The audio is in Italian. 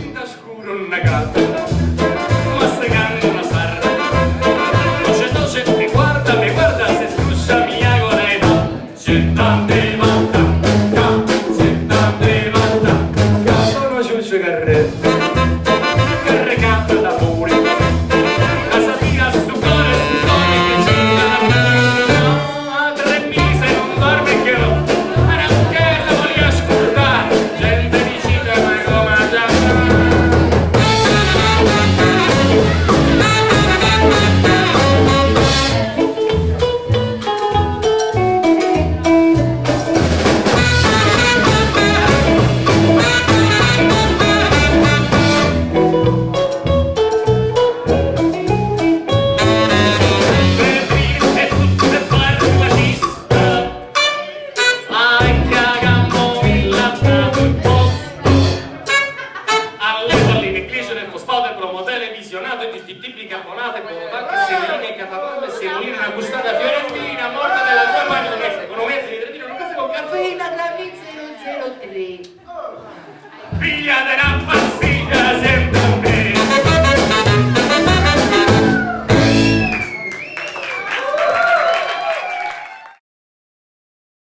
finta scuro una gatta, masticando una sarda. Doce, mi guarda, se struscia mia goleta. C'è tante matta, c'è tante matta. Sono ciuccio carrette, carrecato da pure. La sativa stu cuore che c'è una 3 mesi non dorme più. Ma non che la voglio ascoltare, gente vicina ma come già. Bicarbonate, semoline, catapalme, semolina, una gustata fiorentina, morta della tua magnonetta, con un mezzo di tredino, un caffè con caffeina, da 003. Figlia della